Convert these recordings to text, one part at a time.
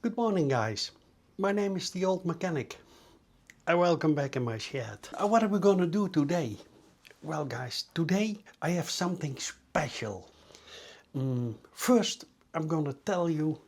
Good morning, guys. My name is the Old Mechanic. Welcome back in my shed. What are we gonna do today? Well, guys, today I have something special. First, I'm gonna tell you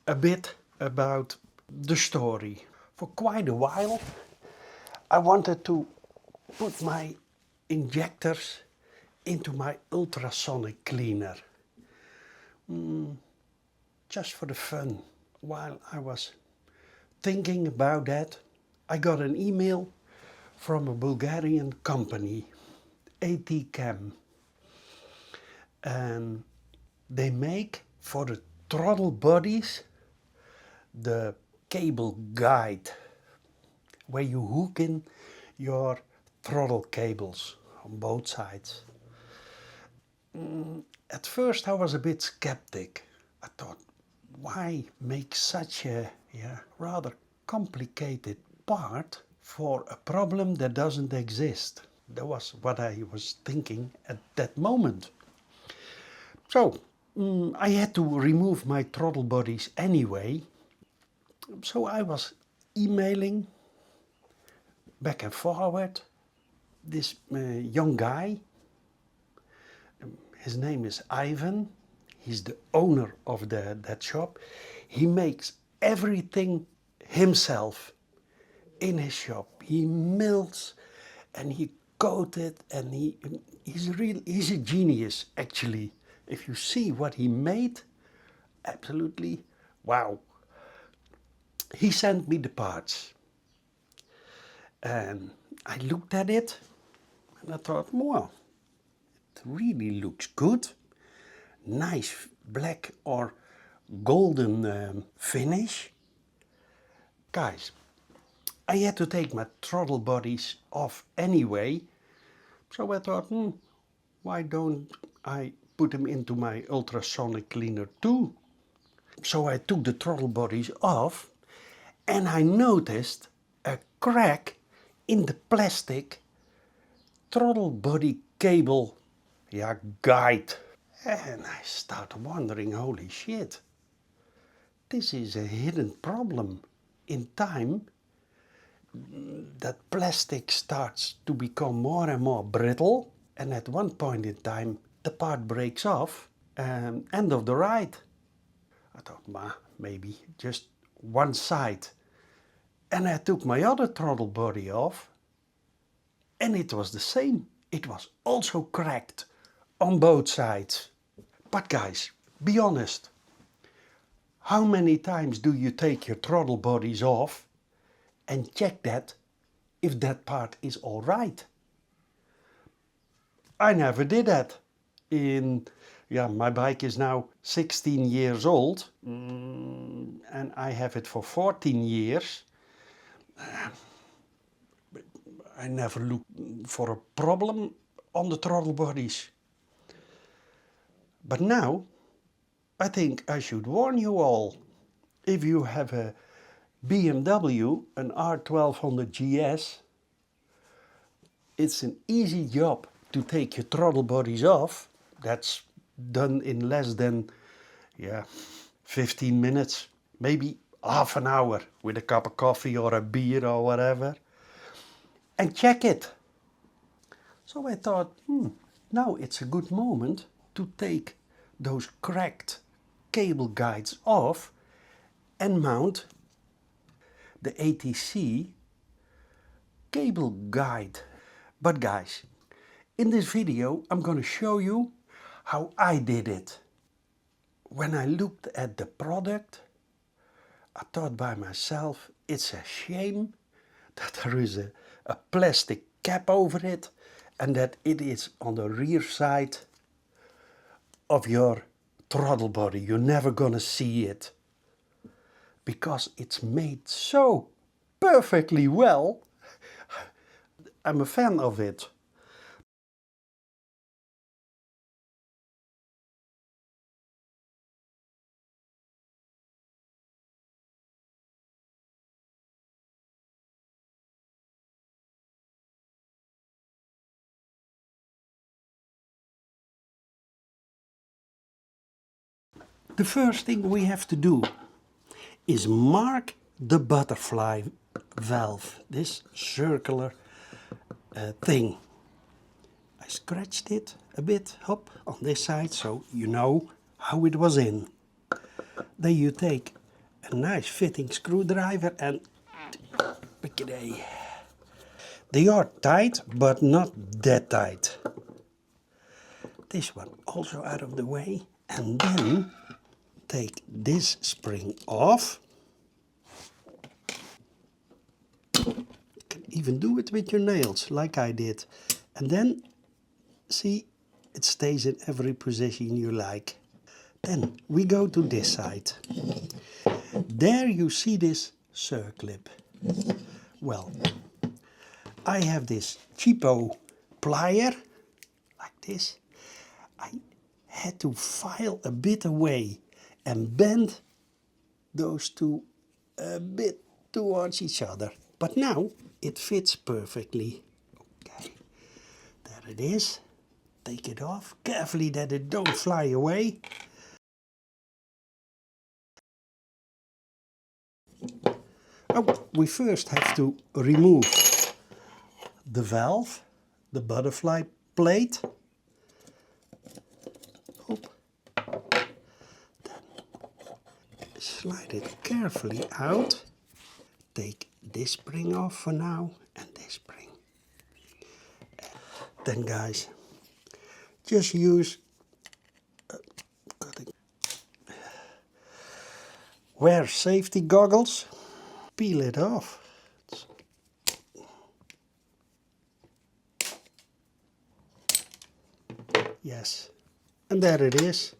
a bit about the story. For quite a while, I wanted to put my injectors into my ultrasonic cleaner. Just for the fun. While I was thinking about that, I got an email from a Bulgarian company, ATC, and they make for the throttle bodies the cable guide where you hook in your throttle cables on both sides. At first I was a bit skeptic. I thought, why make such a rather complicated part for a problem that doesn't exist? That was what I was thinking at that moment. So I had to remove my throttle bodies anyway. So I was emailing back and forward this young guy. His name is Ivan. He's the owner of that shop. He makes everything himself in his shop. He mills and he coats it, and he's a genius actually. If you see what he made, absolutely wow. He sent me the parts and I looked at it and I thought, wow, it really looks good. Nice black or golden finish. Guys, I had to take my throttle bodies off anyway, so I thought, why don't I put them into my ultrasonic cleaner too? So I took the throttle bodies off and I noticed a crack in the plastic throttle body cable guide. And I started wondering, holy shit, this is a hidden problem. In time, that plastic starts to become more and more brittle, and at one point in time, the part breaks off, and end of the ride. I thought, maybe just one side. And I took my other throttle body off, and it was the same. It was also cracked on both sides. But guys, be honest. How many times do you take your throttle bodies off and check that if that part is all right? I never did that. My bike is now 16 years old, and I have it for 14 years. I never looked for a problem on the throttle bodies. But now, I think I should warn you all. If you have a BMW, an R1200 GS, it's an easy job to take your throttle bodies off. That's done in less than 15 minutes, maybe half an hour with a cup of coffee or a beer or whatever. And check it. So I thought, now it's a good moment to take those cracked cable guides off and mount the ATC cable guide. But guys, in this video I'm going to show you how I did it. When I looked at the product, I thought by myself, it's a shame that there is a plastic cap over it and that it is on the rear side of your throttle body. You're never gonna see it because it's made so perfectly well. I'm a fan of it. The first thing we have to do is mark the butterfly valve, this circular thing. I scratched it a bit up on this side so you know how it was in. Then you take a nice fitting screwdriver and pick it a. They are tight but not that tight. This one also out of the way, and then take this spring off. You can even do it with your nails like I did, and then see, it stays in every position you like. Then we go to this side. There you see this circlip. Well, I have this cheapo plier like this. I had to file a bit away and bend those two a bit towards each other. But now it fits perfectly. Okay, there it is. Take it off carefully that it don't fly away. Oh, we first have to remove the valve, the butterfly plate. Hop. Then slide it carefully out. Take this spring off for now and this spring. Then guys, just use wear safety goggles, peel it off. Yes, and there it is.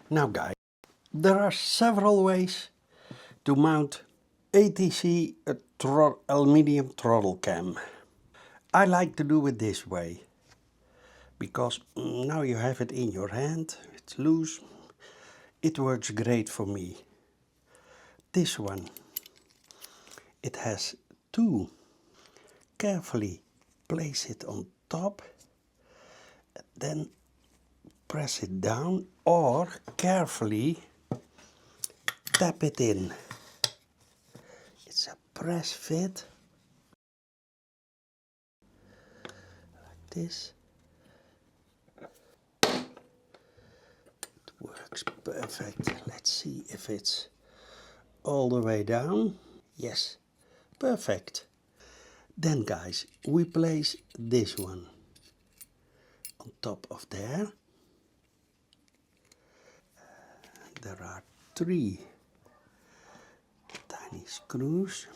Now guys, there are several ways to mount ATC aluminium throttle cam. I like to do it this way because now you have it in your hand, it's loose, it works great for me. This one, it has two. Carefully place it on top, then press it down, or carefully tap it in. It's a press fit like this. It works perfect. Let's see if it's all the way down. Yes, perfect. Then guys, we place this one on top of there. There are 3 tiny screws.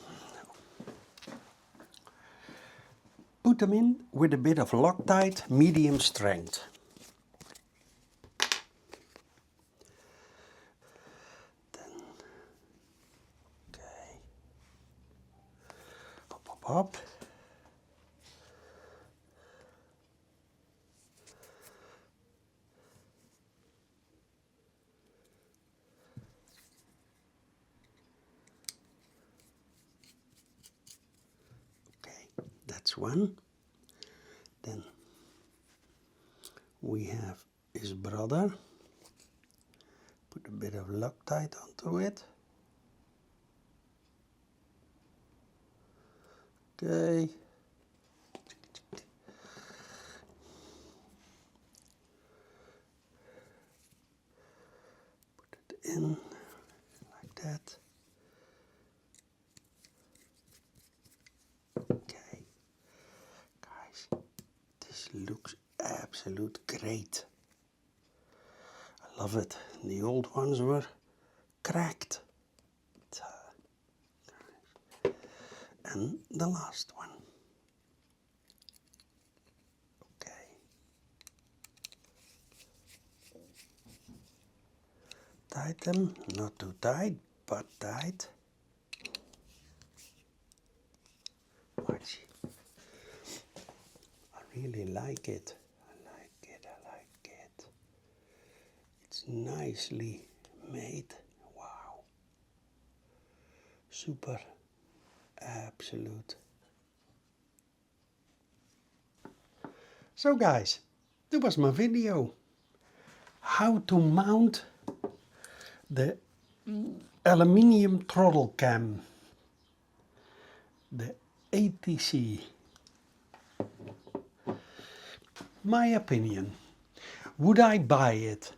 Put them in with a bit of Loctite, medium strength. Then, okay, hop, hop, hop. That's one. Then we have his brother. Put a bit of Loctite onto it. Okay. Put it in like that. Okay. Guys, this looks absolute great. I love it. The old ones were cracked. And the last one. Okay. Tight them, not too tight, but tight. Watch. I really like it. I like it, I like it. It's nicely made. Wow. Super. Absolute. So guys, that was my video. How to mount the aluminium throttle cam, the ATC. My opinion, would I buy it?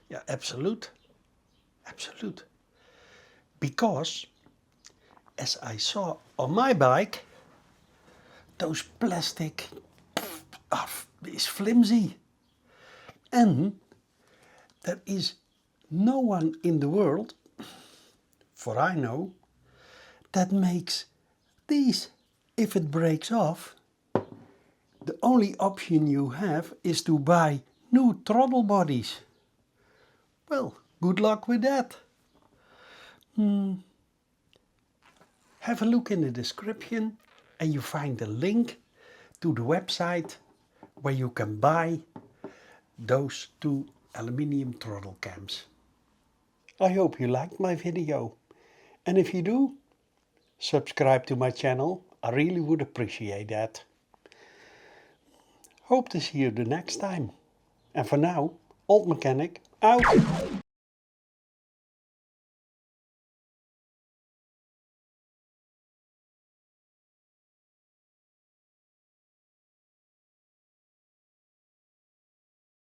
Yeah, absolute, absolute. Because, as I saw on my bike, those plastic is flimsy. And there is no one in the world, for I know, that makes these. If it breaks off, the only option you have is to buy new throttle bodies. Well, good luck with that. Have a look in the description and you find a link to the website where you can buy those two aluminium throttle cams. I hope you liked my video, and if you do, subscribe to my channel. I really would appreciate that. Hope to see you the next time. And for now, Old Mechanic out.